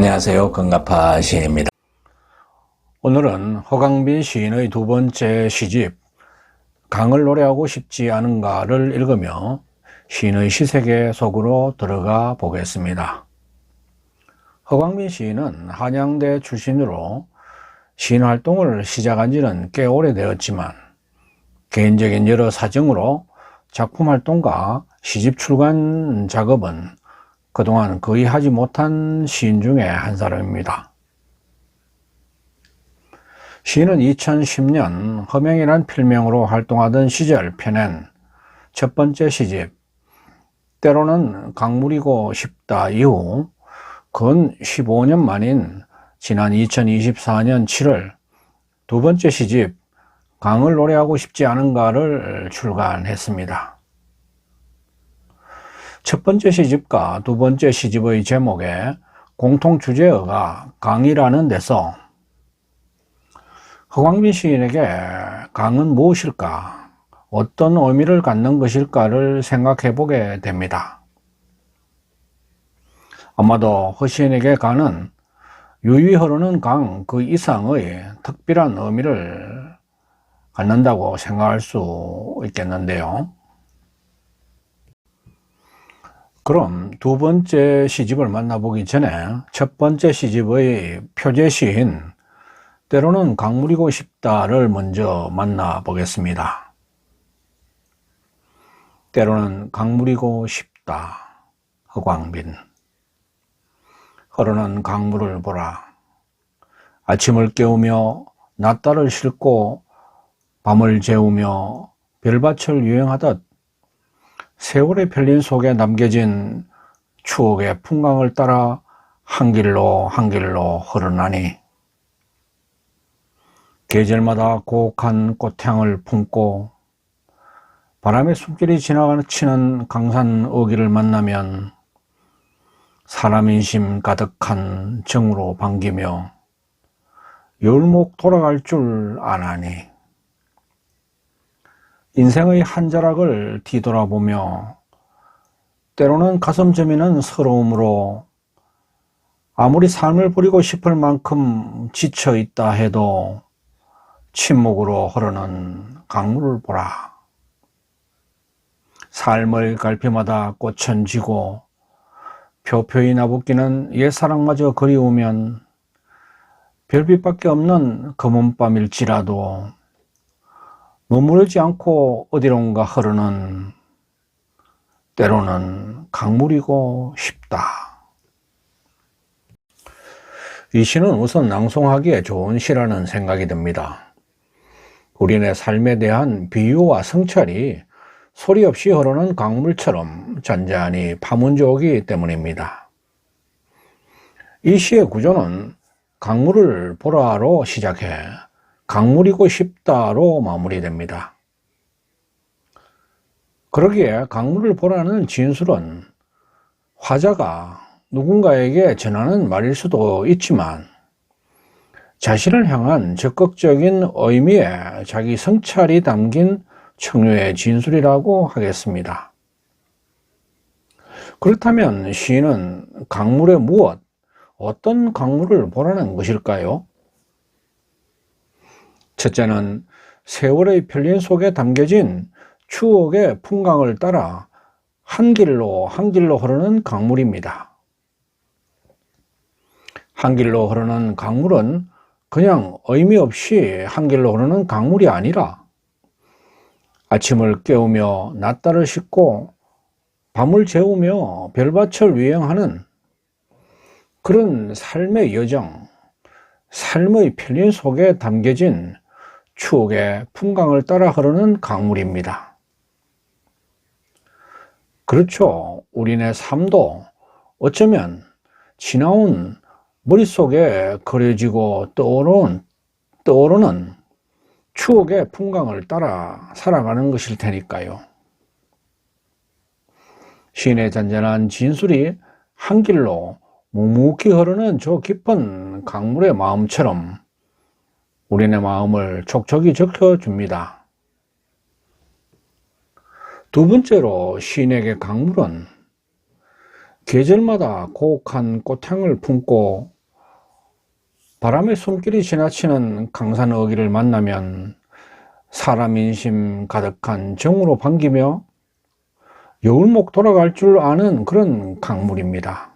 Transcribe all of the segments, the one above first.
안녕하세요. 건가파 시인입니다. 오늘은 허광빈 시인의 두 번째 시집 강을 노래하고 싶지 않은가를 읽으며 시인의 시세계 속으로 들어가 보겠습니다. 허광빈 시인은 한양대 출신으로 시인 활동을 시작한 지는 꽤 오래되었지만 개인적인 여러 사정으로 작품 활동과 시집 출간 작업은 그동안 거의 하지 못한 시인 중에 한 사람입니다. 시인은 2010년 허명이란 필명으로 활동하던 시절 펴낸 첫 번째 시집 때로는 강물이고 싶다 이후 근 15년 만인 지난 2024년 7월 두 번째 시집 강을 노래하고 싶지 않은가를 출간했습니다. 첫 번째 시집과 두 번째 시집의 제목에 공통 주제어가 강이라는 데서 허광빈 시인에게 강은 무엇일까, 어떤 의미를 갖는 것일까를 생각해 보게 됩니다. 아마도 허 시인에게 강은 유유히 흐르는 강 그 이상의 특별한 의미를 갖는다고 생각할 수 있겠는데요. 그럼 두 번째 시집을 만나보기 전에 첫 번째 시집의 표제시인 때로는 강물이고 싶다를 먼저 만나보겠습니다. 때로는 강물이고 싶다. 허광빈. 흐르는 강물을 보라. 아침을 깨우며 낮달을 싣고 밤을 재우며 별밭을 유행하듯 세월의 편린 속에 남겨진 추억의 풍광을 따라 한 길로 한 길로 흐르나니 계절마다 고혹한 꽃향을 품고 바람의 숨길이 지나치는 강산 어귀를 만나면 사람 인심 가득한 정으로 반기며 열목 돌아갈 줄 아나니 인생의 한 자락을 뒤돌아보며 때로는 가슴 저미는 서러움으로 아무리 삶을 부리고 싶을 만큼 지쳐 있다 해도 침묵으로 흐르는 강물을 보라. 삶의 갈피마다 꽃은 지고 표표히 나붓기는 옛사랑마저 그리우면 별빛밖에 없는 검은 밤일지라도 머무르지 않고 어디론가 흐르는 때로는 강물이고 싶다. 이 시는 우선 낭송하기에 좋은 시라는 생각이 듭니다. 우리네 삶에 대한 비유와 성찰이 소리 없이 흐르는 강물처럼 잔잔히 파문져 오기 때문입니다. 이 시의 구조는 강물을 보라로 시작해 강물이고 싶다로 마무리됩니다. 그러기에 강물을 보라는 진술은 화자가 누군가에게 전하는 말일 수도 있지만 자신을 향한 적극적인 의미의 자기 성찰이 담긴 청유의 진술이라고 하겠습니다. 그렇다면 시인은 강물의 무엇, 어떤 강물을 보라는 것일까요? 첫째는 세월의 편린 속에 담겨진 추억의 풍광을 따라 한 길로 한 길로 흐르는 강물입니다. 한 길로 흐르는 강물은 그냥 의미 없이 한 길로 흐르는 강물이 아니라 아침을 깨우며 낮달을 싣고 밤을 재우며 별밭을 유행하는 그런 삶의 여정, 삶의 편린 속에 담겨진 추억의 풍광을 따라 흐르는 강물입니다. 그렇죠. 우리네 삶도 어쩌면 지나온 머릿속에 그려지고 떠오르는 추억의 풍광을 따라 살아가는 것일 테니까요. 시인의 잔잔한 진술이 한 길로 묵묵히 흐르는 저 깊은 강물의 마음처럼 우리네 마음을 촉촉히 적혀줍니다. 두 번째로 시인에게 강물은 계절마다 고혹한 꽃향을 품고 바람의 손길이 지나치는 강산 어귀를 만나면 사람 인심 가득한 정으로 반기며 여울목 돌아갈 줄 아는 그런 강물입니다.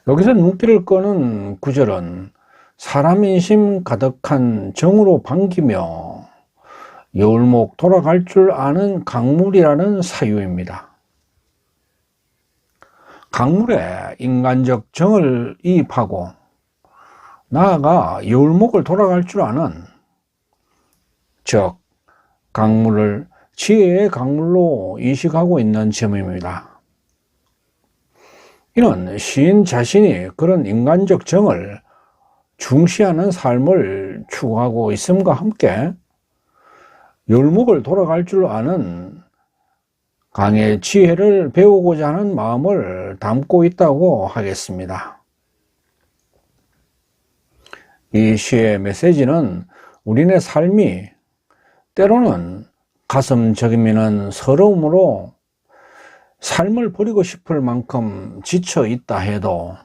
여기서 눈길을 끄는 구절은 사람 인심 가득한 정으로 반기며 여울목 돌아갈 줄 아는 강물이라는 사유입니다. 강물에 인간적 정을 이입하고 나아가 여울목을 돌아갈 줄 아는, 즉 강물을 지혜의 강물로 인식하고 있는 점입니다. 이는 시인 자신이 그런 인간적 정을 중시하는 삶을 추구하고 있음과 함께 여울목을 돌아갈 줄 아는 강의 지혜를 배우고자 하는 마음을 담고 있다고 하겠습니다. 이 시의 메시지는 우리네 삶이 때로는 가슴 저리미는 서러움으로 삶을 버리고 싶을 만큼 지쳐 있다 해도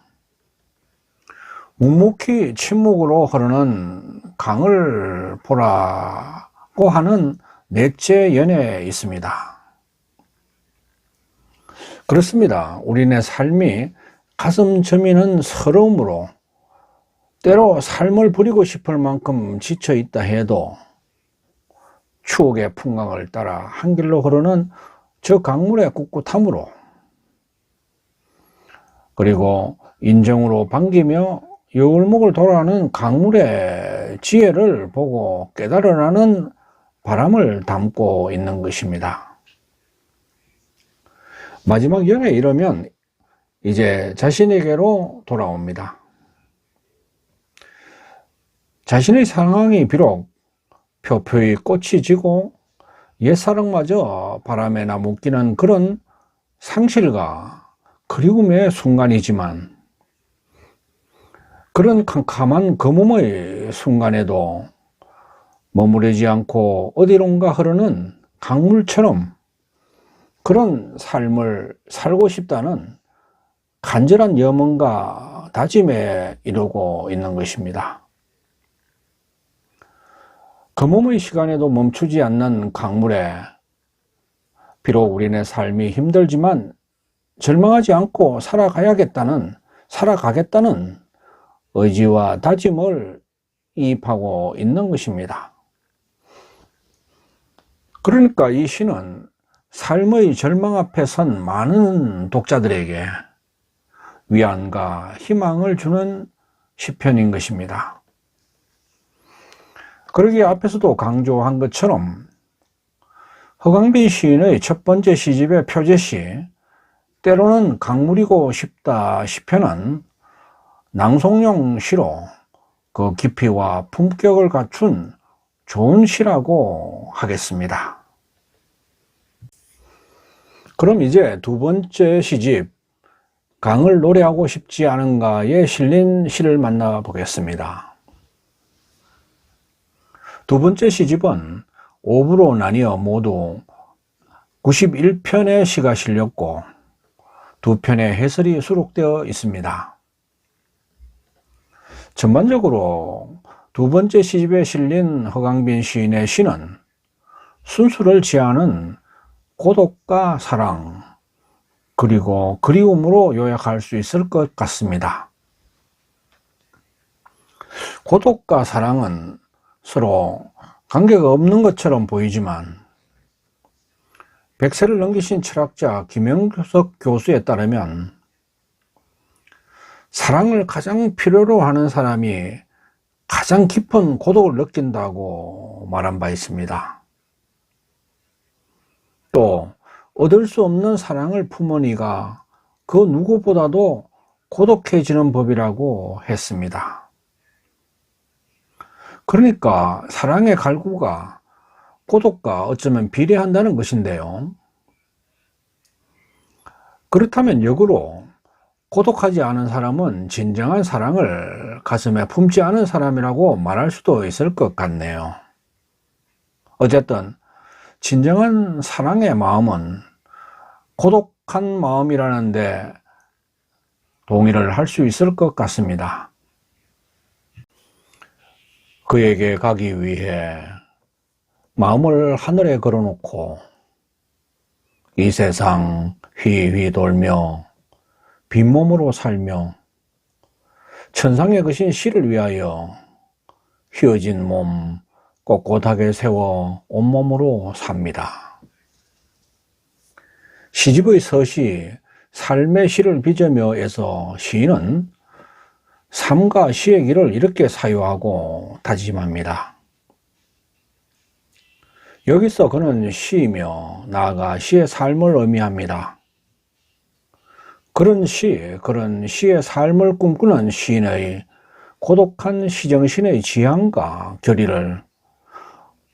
묵묵히 침묵으로 흐르는 강을 보라고 하는 넷째 연애에 있습니다. 그렇습니다. 우리네 삶이 가슴 저미는 서러움으로 때로 삶을 버리고 싶을 만큼 지쳐 있다 해도 추억의 풍광을 따라 한 길로 흐르는 저 강물의 꿋꿋함으로, 그리고 인정으로 반기며 여울목을 돌아가는 강물의 지혜를 보고 깨달으라는 바람을 담고 있는 것입니다. 마지막 연에 이르면 이제 자신에게로 돌아옵니다. 자신의 상황이 비록 표표히 꽃이 지고 옛사랑마저 바람에나 묶이는 그런 상실과 그리움의 순간이지만, 그런 캄캄한 검음의 순간에도 머무르지 않고 어디론가 흐르는 강물처럼 그런 삶을 살고 싶다는 간절한 염원과 다짐에 이르고 있는 것입니다. 검음의 시간에도 멈추지 않는 강물에 비록 우리네 삶이 힘들지만 절망하지 않고 살아가겠다는 의지와 다짐을 이입하고 있는 것입니다. 그러니까 이 시는 삶의 절망 앞에 선 많은 독자들에게 위안과 희망을 주는 시편인 것입니다. 그러기에 앞에서도 강조한 것처럼 허강빈 시인의 첫 번째 시집의 표제시 때로는 강물이고 싶다 시편은 낭송용 시로 그 깊이와 품격을 갖춘 좋은 시라고 하겠습니다. 그럼 이제 두 번째 시집 강을 노래하고 싶지 않은가에 실린 시를 만나보겠습니다. 두 번째 시집은 5부로 나뉘어 모두 91편의 시가 실렸고 2편의 해설이 수록되어 있습니다. 전반적으로 두 번째 시집에 실린 허강빈 시인의 시는 순수를 지하는 고독과 사랑, 그리고 그리움으로 요약할 수 있을 것 같습니다. 고독과 사랑은 서로 관계가 없는 것처럼 보이지만 100세를 넘기신 철학자 김영석 교수에 따르면 사랑을 가장 필요로 하는 사람이 가장 깊은 고독을 느낀다고 말한 바 있습니다. 또 얻을 수 없는 사랑을 품은 이가 그 누구보다도 고독해지는 법이라고 했습니다. 그러니까 사랑의 갈구가 고독과 어쩌면 비례한다는 것인데요. 그렇다면 역으로 고독하지 않은 사람은 진정한 사랑을 가슴에 품지 않은 사람이라고 말할 수도 있을 것 같네요. 어쨌든 진정한 사랑의 마음은 고독 고독한 마음이라는데 동의를 할 수 있을 것 같습니다. 그에게 가기 위해 마음을 하늘에 걸어놓고 이 세상 휘휘 돌며 빈몸으로 살며 천상에 거신 시를 위하여 휘어진 몸 꼿꼿하게 세워 온몸으로 삽니다. 시집의 서시 삶의 시를 빚으며에서 시인은 삶과 시의 길을 이렇게 사유하고 다짐합니다. 여기서 그는 시이며 나아가 시의 삶을 의미합니다. 그런 시의 삶을 꿈꾸는 시인의 고독한 시정신의 지향과 결의를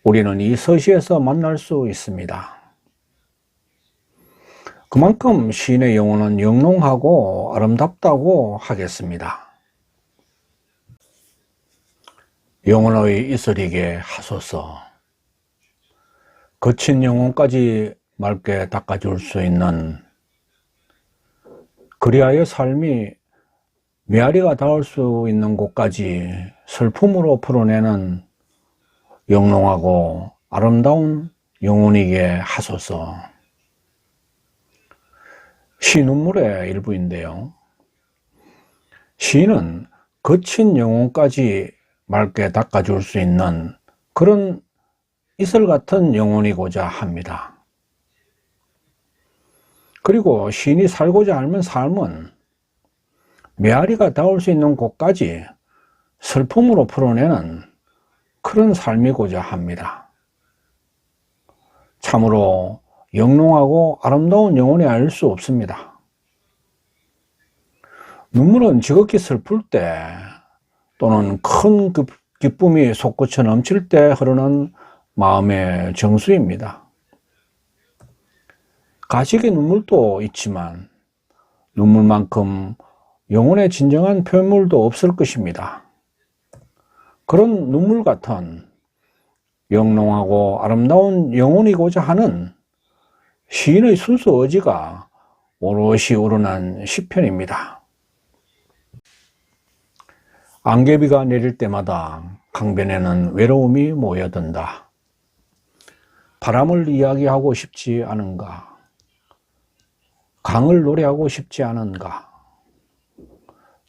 우리는 이 서시에서 만날 수 있습니다. 그만큼 시인의 영혼은 영롱하고 아름답다고 하겠습니다. 영혼의 이슬이게 하소서. 거친 영혼까지 맑게 닦아줄 수 있는 그리하여 삶이 메아리가 닿을 수 있는 곳까지 슬픔으로 풀어내는 영롱하고 아름다운 영혼이게 하소서. 시 눈물의 일부인데요. 시인은 거친 영혼까지 맑게 닦아줄 수 있는 그런 이슬 같은 영혼이고자 합니다. 그리고 시인이 살고자 하는 삶은 메아리가 닿을 수 있는 곳까지 슬픔으로 풀어내는 그런 삶이고자 합니다. 참으로 영롱하고 아름다운 영혼이 아닐 수 없습니다. 눈물은 지극히 슬플 때 또는 큰 기쁨이 솟구쳐 넘칠 때 흐르는 마음의 정수입니다. 가식의 눈물도 있지만 눈물만큼 영혼의 진정한 표현물도 없을 것입니다. 그런 눈물 같은 영롱하고 아름다운 영혼이고자 하는 시인의 순수 의지가 오롯이 우러난 시편입니다. 안개비가 내릴 때마다 강변에는 외로움이 모여든다. 바람을 이야기하고 싶지 않은가? 강을 노래하고 싶지 않은가?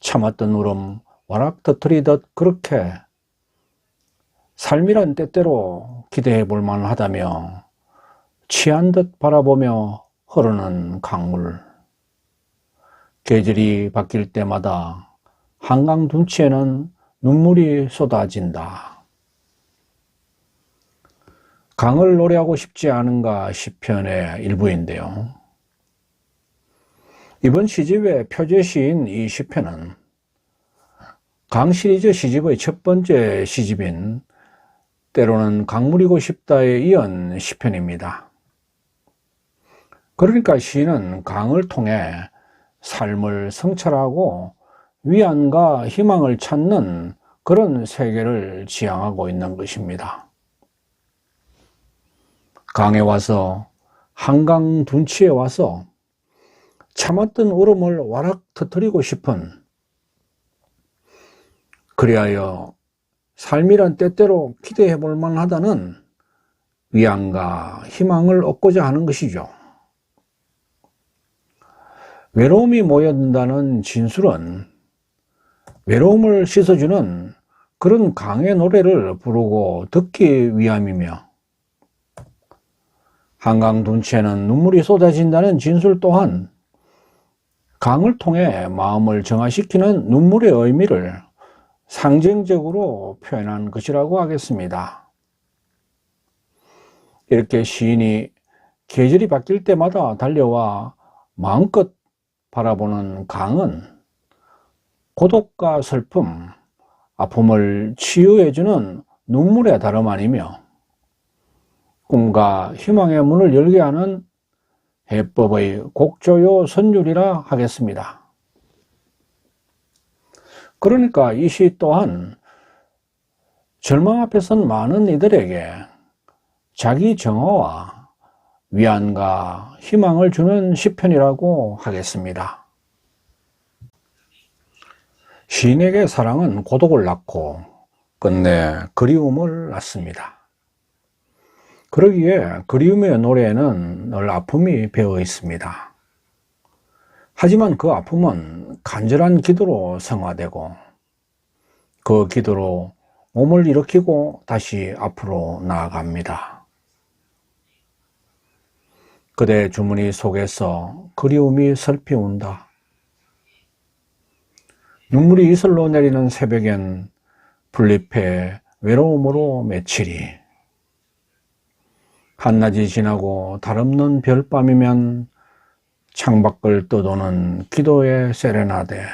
참았던 울음 와락 터뜨리듯 그렇게 삶이란 때때로 기대해 볼 만하다며 취한 듯 바라보며 흐르는 강물. 계절이 바뀔 때마다 한강 둔치에는 눈물이 쏟아진다. 강을 노래하고 싶지 않은가 시편의 일부인데요. 이번 시집의 표제시인 이 시편은 강 시리즈 시집의 첫 번째 시집인 때로는 강물이고 싶다에 이은 시편입니다. 그러니까 시인은 강을 통해 삶을 성찰하고 위안과 희망을 찾는 그런 세계를 지향하고 있는 것입니다. 강에 와서 한강 둔치에 와서 참았던 울음을 와락 터뜨리고 싶은, 그리하여 삶이란 때때로 기대해 볼 만하다는 위안과 희망을 얻고자 하는 것이죠. 외로움이 모여든다는 진술은 외로움을 씻어주는 그런 강의 노래를 부르고 듣기 위함이며, 한강 둔치에는 눈물이 쏟아진다는 진술 또한 강을 통해 마음을 정화시키는 눈물의 의미를 상징적으로 표현한 것이라고 하겠습니다. 이렇게 시인이 계절이 바뀔 때마다 달려와 마음껏 바라보는 강은 고독과 슬픔, 아픔을 치유해주는 눈물의 다름 아니며 꿈과 희망의 문을 열게 하는 해법의 곡조요 선율이라 하겠습니다. 그러니까 이 시 또한 절망 앞에 선 많은 이들에게 자기 정화와 위안과 희망을 주는 시편이라고 하겠습니다. 시인에게 사랑은 고독을 낳고 끝내 그리움을 낳습니다. 그러기에 그리움의 노래에는 늘 아픔이 배어 있습니다. 하지만 그 아픔은 간절한 기도로 성화되고 그 기도로 몸을 일으키고 다시 앞으로 나아갑니다. 그대 주머니 속에서 그리움이 슬피 운다. 눈물이 이슬로 내리는 새벽엔 불잎에 외로움으로 맺히리. 한낮이 지나고 달없는 별밤이면 창밖을 떠도는 기도의 세레나데.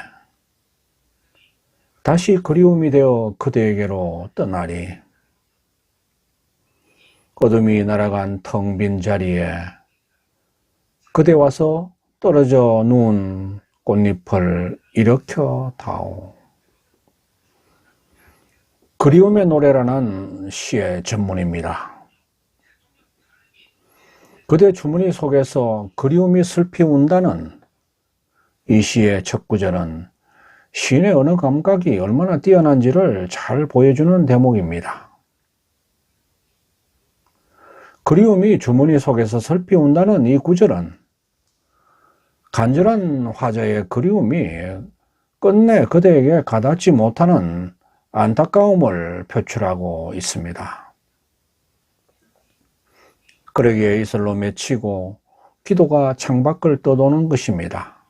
다시 그리움이 되어 그대에게로 떠나리. 어둠이 날아간 텅 빈 자리에 그대 와서 떨어져 누운 꽃잎을 일으켜 다오. 그리움의 노래라는 시의 전문입니다. 그대 주머니 속에서 그리움이 슬피 운다는 이 시의 첫 구절은 시인의 언어 감각이 얼마나 뛰어난지를 잘 보여주는 대목입니다. 그리움이 주머니 속에서 슬피 운다는 이 구절은 간절한 화자의 그리움이 끝내 그대에게 가닿지 못하는 안타까움을 표출하고 있습니다. 그러기에 이슬로 맺히고 기도가 창밖을 떠도는 것입니다.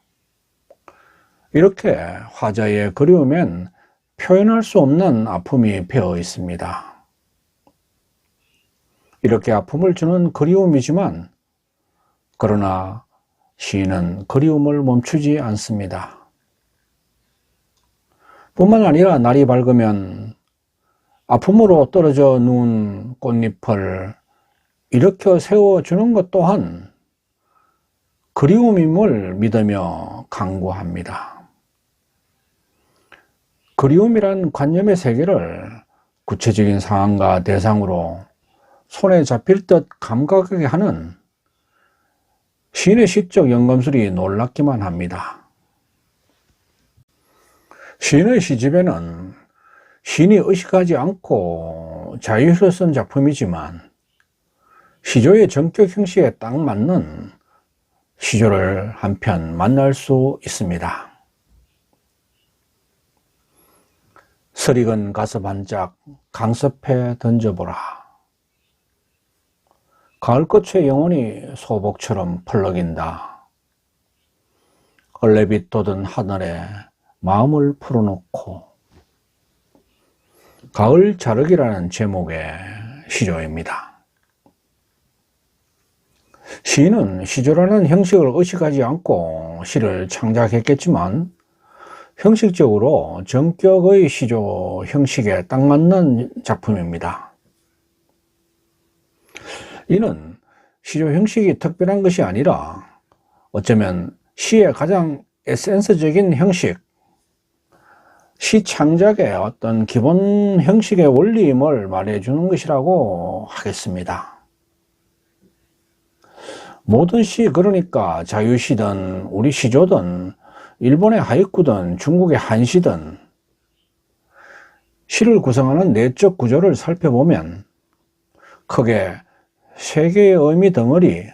이렇게 화자의 그리움엔 표현할 수 없는 아픔이 배어 있습니다. 이렇게 아픔을 주는 그리움이지만 그러나 시인은 그리움을 멈추지 않습니다. 뿐만 아니라 날이 밝으면 아픔으로 떨어져 누운 꽃잎을 일으켜 세워주는 것 또한 그리움임을 믿으며 강구합니다. 그리움이란 관념의 세계를 구체적인 상황과 대상으로 손에 잡힐 듯 감각하게 하는 시인의 시적 연금술이 놀랍기만 합니다. 시인의 시집에는 시인이 의식하지 않고 자유로 쓴 작품이지만 시조의 전격 형식에 딱 맞는 시조를 한편 만날 수 있습니다. 설익은 가섭 한 짝 강섭해 던져보라. 가을꽃의 영혼이 소복처럼 펄럭인다. 얼레빛 돋은 하늘에 마음을 풀어놓고. 가을 자륵이라는 제목의 시조입니다. 시인은 시조라는 형식을 의식하지 않고 시를 창작했겠지만 형식적으로 전격의 시조 형식에 딱 맞는 작품입니다. 이는 시조 형식이 특별한 것이 아니라 어쩌면 시의 가장 에센스적인 형식, 시 창작의 어떤 기본 형식의 원리임을 말해주는 것이라고 하겠습니다. 모든 시, 그러니까 자유시든 우리 시조든 일본의 하이쿠든 중국의 한시든 시를 구성하는 내적 구조를 살펴보면 크게 세 개의 의미 덩어리,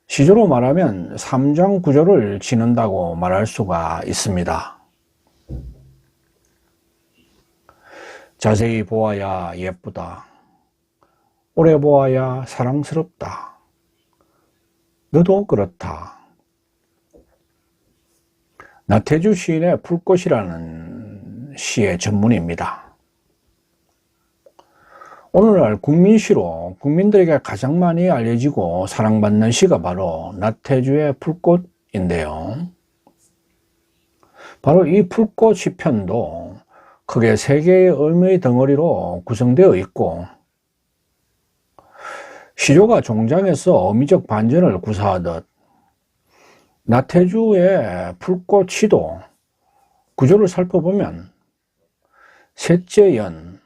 시조로 말하면 3장 구조를 지닌다고 말할 수가 있습니다. 자세히 보아야 예쁘다. 오래 보아야 사랑스럽다. 너도 그렇다. 나태주 시인의 풀꽃이라는 시의 전문입니다. 오늘날 국민시로 국민들에게 가장 많이 알려지고 사랑받는 시가 바로 나태주의 풀꽃인데요. 바로 이 풀꽃 시편도 크게 세 개의 의미의 덩어리로 구성되어 있고 시조가 종장에서 어미적 반전을 구사하듯 나태주의 풀꽃 시도 구조를 살펴보면 셋째 연,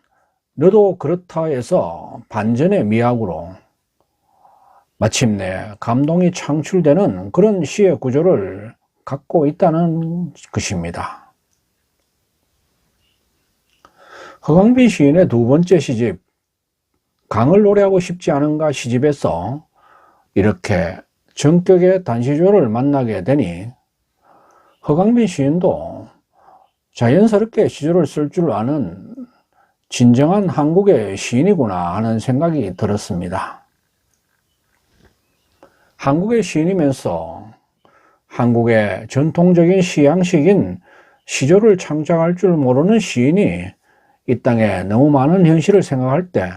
너도 그렇다에서 반전의 미학으로 마침내 감동이 창출되는 그런 시의 구조를 갖고 있다는 것입니다. 허광빈 시인의 두 번째 시집 강을 노래하고 싶지 않은가 시집에서 이렇게 전격의 단시조를 만나게 되니 허광빈 시인도 자연스럽게 시조를 쓸 줄 아는 진정한 한국의 시인이구나 하는 생각이 들었습니다. 한국의 시인이면서 한국의 전통적인 시양식인 시조를 창작할 줄 모르는 시인이 이 땅에 너무 많은 현실을 생각할 때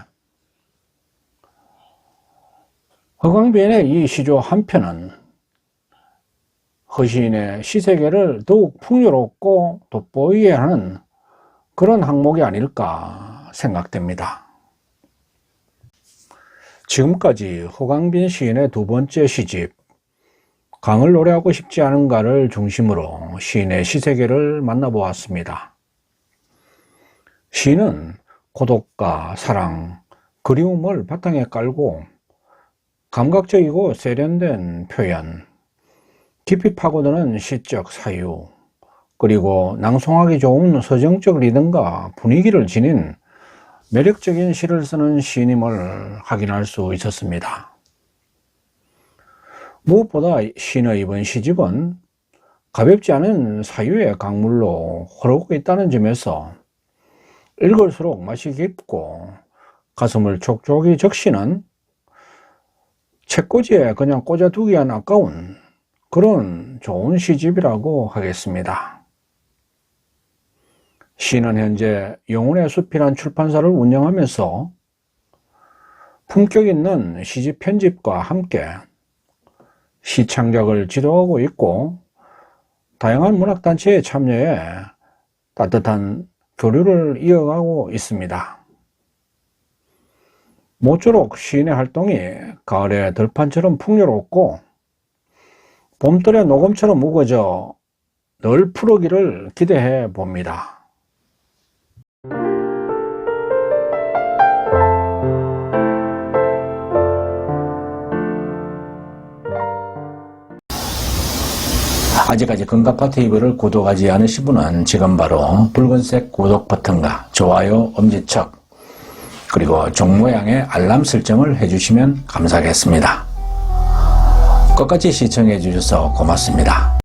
허광빈의 이 시조 한 편은 허시인의 시세계를 더욱 풍요롭고 돋보이게 하는 그런 항목이 아닐까 생각됩니다. 지금까지 허광빈 시인의 두 번째 시집 강을 노래하고 싶지 않은가를 중심으로 시인의 시세계를 만나보았습니다. 시인은 고독과 사랑, 그리움을 바탕에 깔고 감각적이고 세련된 표현, 깊이 파고드는 시적 사유, 그리고 낭송하기 좋은 서정적 리듬과 분위기를 지닌 매력적인 시를 쓰는 시인임을 확인할 수 있었습니다. 무엇보다 시인의 이번 시집은 가볍지 않은 사유의 강물로 흐르고 있다는 점에서 읽을수록 맛이 깊고 가슴을 촉촉이 적시는 책꽂이에 그냥 꽂아두기엔 아까운 그런 좋은 시집이라고 하겠습니다. 시인은 현재 영혼의 숲이란 출판사를 운영하면서 품격 있는 시집 편집과 함께 시창작을 지도하고 있고 다양한 문학단체에 참여해 따뜻한 교류를 이어가고 있습니다. 모쪼록 시인의 활동이 가을의 들판처럼 풍요롭고 봄들의 녹음처럼 우거져 늘 푸르기를 기대해 봅니다. 아직까지 금가파 TV를 구독하지 않으신 분은 지금 바로 붉은색 구독 버튼과 좋아요, 엄지척, 그리고 종 모양의 알람 설정을 해주시면 감사하겠습니다. 끝까지 시청해 주셔서 고맙습니다.